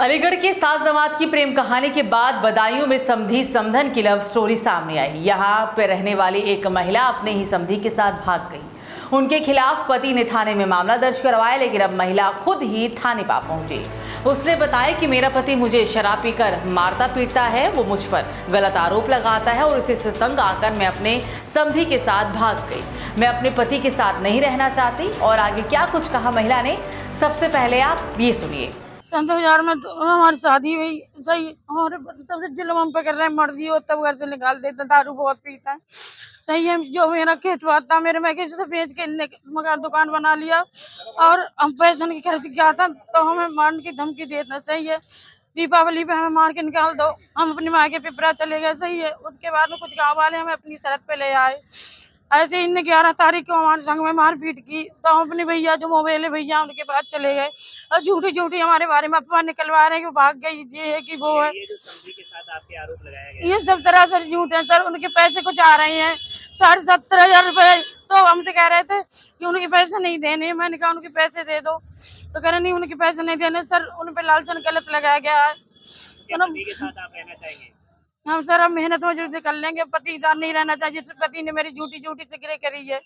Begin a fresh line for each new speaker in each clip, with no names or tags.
अलीगढ़ के सात जमात की प्रेम कहानी के बाद बदायूं में समधी समधन की लव स्टोरी सामने आई। यहाँ पे रहने वाली एक महिला अपने ही समधी के साथ भाग गई। उनके खिलाफ पति ने थाने में मामला दर्ज करवाया, लेकिन अब महिला खुद ही थाने पा पहुंची। उसने बताया कि मेरा पति मुझे शराब पीकर मारता पीटता है, वो मुझ पर गलत आरोप लगाता है और इसी से तंग आकर मैं अपने समधी के साथ भाग गई। मैं अपने पति के साथ नहीं रहना चाहती। और आगे क्या कुछ कहा महिला ने, सबसे पहले आप ये सुनिए।
सन 2000 में हमारी शादी हुई, सही हमारे तब से जुल्म हम पे कर रहे हैं, मर्जी हो तब घर से निकाल देता, दारू बहुत पीता है, सही है। जो मेरा खेत बात था मेरे, मैं किसी से बेच के मकान दुकान बना लिया और हम पैसे की खर्च किया था, तो हमें मारने की धमकी देना, सही है। दीपावली पे हमें मार के निकाल दो, हम अपनी माँ के पिपरा चले गए, सही है। उसके बाद में कुछ गाँव वाले हमें अपनी शरत पे ले आए। ऐसे इनने 11 तारीख को हमारे संग में मारपीट की, तो हम अपने भैया जो मोबाइल है भैया उनके पास चले गए और झूठी झूठी हमारे बारे में अफवाह निकलवा रहे हैं कि भाग गई, ये है कि वो है।
ये जो समधी के साथ आपके आरोप लगाया गया,
ये सब तरह से झूठ है सर। उनके पैसे कुछ आ रहे हैं 17,500 रुपए, तो हमसे कह रहे थे कि उनके पैसे नहीं देने। मैंने कहा उनके पैसे दे दो, तो कह रहे नहीं उनके पैसे नहीं देने सर, उन पे लालचन गलत लगाया गया है।
समधी के साथ आप रहना चाहेंगे?
हम सर अब मेहनत मजदूरी कर लेंगे, पति के साथ नहीं रहना चाहिए जिस पति ने मेरी झूठी झूठी जिक्र करी है।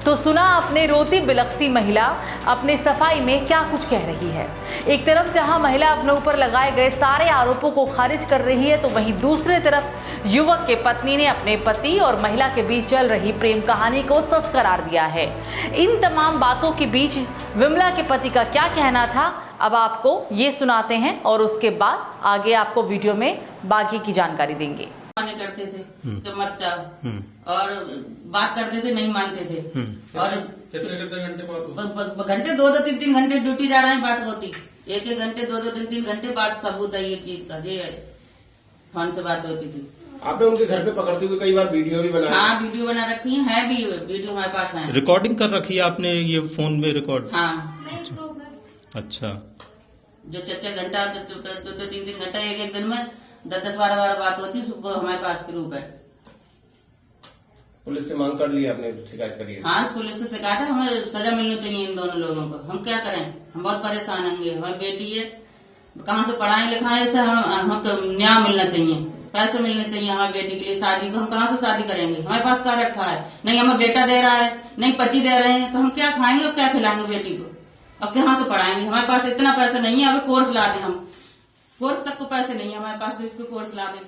तो सुना अपने रोती बिलखती महिला अपने सफाई में क्या कुछ कह रही है। एक तरफ जहां महिला अपने ऊपर लगाए गए सारे आरोपों को खारिज कर रही है, तो वहीं दूसरी तरफ युवक के पत्नी ने अपने पति और महिला के बीच चल रही प्रेम कहानी को सच करार दिया है। इन तमाम बातों के बीच विमला के पति का क्या कहना था, अब आपको ये सुनाते हैं और उसके बाद आगे आपको वीडियो में बाकी की जानकारी देंगे।
करते थे तो मत जाओ और बात करते थे, नहीं मानते थे। और
कितने घंटे बाद
घंटे 2-2 3-3 घंटे ड्यूटी जा रहे हैं, बात होती 1-1 घंटे 2-2 3-3 घंटे बाद सबूत है ये चीज का, ये फोन से बात होती थी।
आपने उनके घर पे पकड़ते हुए कई बार वीडियो भी बनाया?
हाँ वीडियो बना रखी है भी, वीडियो हमारे पास है।
रिकॉर्डिंग कर रखी है आपने ये फोन में रिकॉर्ड?
हाँ।
अच्छा।
जो 4-4 घंटा 2-2 3-3 घंटा 1-1 दिन में 10-10 12 बात होती, वो हमारे पास प्रूफ है।
पुलिस से मांग कर ली आपने, शिकायत करी है?
हाँ पुलिस से शिकायत है, हमें सजा मिलनी चाहिए इन दोनों लोगों को। हम क्या करें, हम बहुत परेशान होंगे। हमारी बेटी है, कहाँ से पढ़ाई लिखाई से हमको न्याय मिलना चाहिए, पैसे मिलने चाहिए हमारी बेटी के लिए। शादी को हम कहाँ से शादी करेंगे, हमारे पास क्या रखा है, नहीं हमें बेटा दे रहा है, नहीं पति दे रहे हैं, तो हम क्या खाएंगे और क्या खिलाएंगे बेटी को, अब कहाँ से पढ़ाएंगे। हमारे पास इतना पैसा नहीं है, अभी कोर्स ला दें, हम कोर्स तक को पैसे नहीं है हमारे पास, इसको कोर्स ला दें।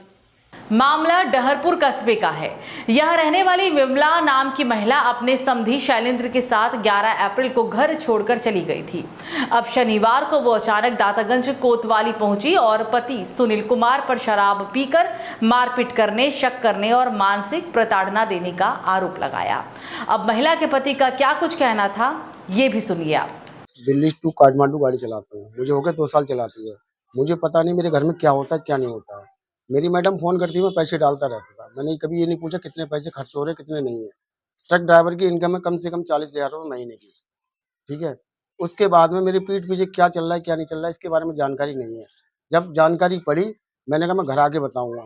मामला डहरपुर कस्बे का है। यह रहने वाली विमला नाम की महिला अपने समधी शैलेंद्र के साथ 11 अप्रैल को घर छोड़कर चली गई थी। अब शनिवार को वो अचानक दातागंज कोतवाली पहुंची और पति सुनील कुमार पर शराब पीकर मारपीट करने, शक करने और मानसिक प्रताड़ना देने का आरोप लगाया। अब महिला के पति का क्या कुछ कहना था, ये भी सुनिए आप।
दिल्ली टू काठमांडू गाड़ी चलाता हूँ, मुझे हो गए 2 साल चलाती है। मुझे पता नहीं मेरे घर में क्या होता है क्या नहीं होता है। मेरी मैडम फोन करती है, मैं पैसे डालता रहता था। मैंने कभी ये नहीं पूछा कितने पैसे खर्च हो रहे कितने नहीं है। ट्रक ड्राइवर की इनकम है कम से कम 40,000 रुपये महीने की, ठीक है। उसके बाद में मेरी पीठ पीछे क्या चल रहा है क्या नहीं चल रहा है इसके बारे में जानकारी नहीं है। जब जानकारी पड़ी मैंने कहा मैं घर आके बताऊंगा,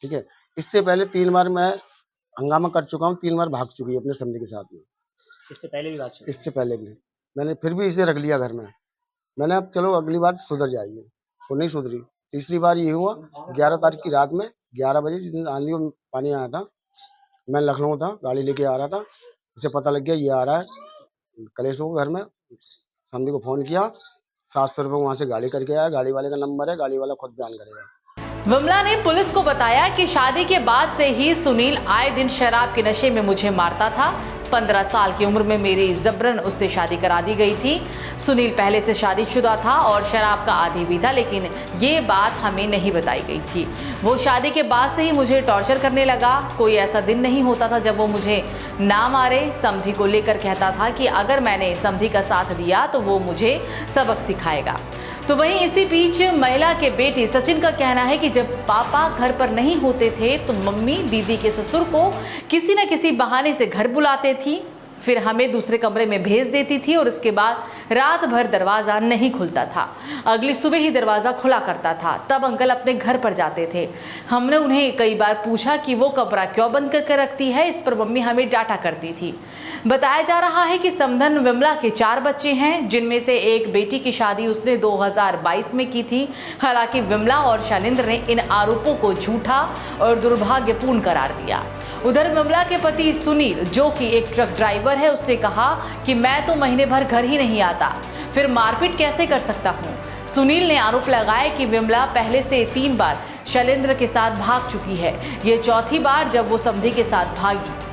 ठीक है। इससे पहले 3 बार मैं हंगामा कर चुका हूँ, 3 बार भाग चुकी है अपने समधी के साथ में।
इससे पहले भी बात?
इससे पहले भी मैंने फिर भी इसे रख लिया घर में। मैंने अब चलो अगली बार सुधर जाएगी, वो नहीं सुधरी। तीसरी बार ये हुआ 11 तारीख की रात में 11 बजे, जिस दिन आंधी और पानी आया था, मैं लखनऊ था, गाड़ी लेके आ रहा था। उसे पता लग गया ये आ रहा है कलेश हो घर में। समधी को फ़ोन किया, 700 रुपये वहाँ से गाड़ी करके आया। गाड़ी वाले का नंबर है, गाड़ी वाला खुद बयान करेगा।
विमला ने पुलिस को बताया कि शादी के बाद से ही सुनील आए दिन शराब के नशे में मुझे मारता था। 15 साल की उम्र में मेरी जबरन उससे शादी करा दी गई थी। सुनील पहले से शादीशुदा था और शराब का आदी भी था, लेकिन ये बात हमें नहीं बताई गई थी। वो शादी के बाद से ही मुझे टॉर्चर करने लगा। कोई ऐसा दिन नहीं होता था जब वो मुझे ना मारे। समधी को लेकर कहता था कि अगर मैंने समधी का साथ दिया तो वो मुझे सबक सिखाएगा। तो वहीं इसी बीच महिला के बेटे सचिन का कहना है कि जब पापा घर पर नहीं होते थे तो मम्मी दीदी के ससुर को किसी न किसी बहाने से घर बुलाते थी। फिर हमें दूसरे कमरे में भेज देती थी और इसके बाद रात भर दरवाज़ा नहीं खुलता था। अगली सुबह ही दरवाज़ा खुला करता था। तब अंकल अपने घर पर जाते थे। हमने उन्हें कई बार पूछा कि वो कमरा क्यों बंद करके रखती है। इस पर मम्मी हमें डांटा करती थी। बताया जा रहा है कि समधन विमला के 4 बच्चे हैं, जिनमें से एक बेटी की शादी उसने 2022 में की थी। हालांकि विमला और शैलेंद्र ने इन आरोपों को झूठा और दुर्भाग्यपूर्ण करार दिया। उधर विमला के पति सुनील, जो कि एक ट्रक ड्राइवर है, उसने कहा कि मैं तो महीने भर घर ही नहीं आता, फिर मारपीट कैसे कर सकता हूँ। सुनील ने आरोप लगाया कि विमला पहले से 3 बार शैलेंद्र के साथ भाग चुकी है। ये चौथी बार जब वो समधी के साथ भागी।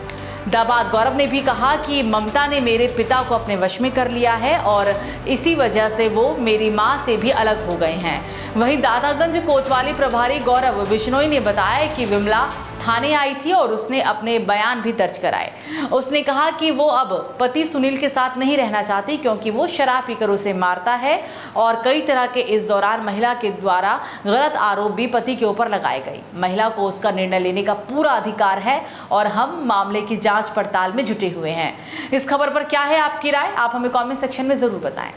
दामाद गौरव ने भी कहा कि ममता ने मेरे पिता को अपने वश में कर लिया है और इसी वजह से वो मेरी मां से भी अलग हो गए हैं। वहीं दादागंज कोतवाली प्रभारी गौरव बिश्नोई ने बताया कि विमला थाने आई थी और उसने अपने बयान भी दर्ज कराए। उसने कहा कि वो अब पति सुनील के साथ नहीं रहना चाहती, क्योंकि वो शराब पीकर उसे मारता है और कई तरह के इस दौरान महिला के द्वारा गलत आरोप भी पति के ऊपर लगाए गए। महिला को उसका निर्णय लेने का पूरा अधिकार है और हम मामले की जांच पड़ताल में जुटे हुए हैं। इस खबर पर क्या है आपकी राय, आप हमें कमेंट सेक्शन में जरूर बताएं।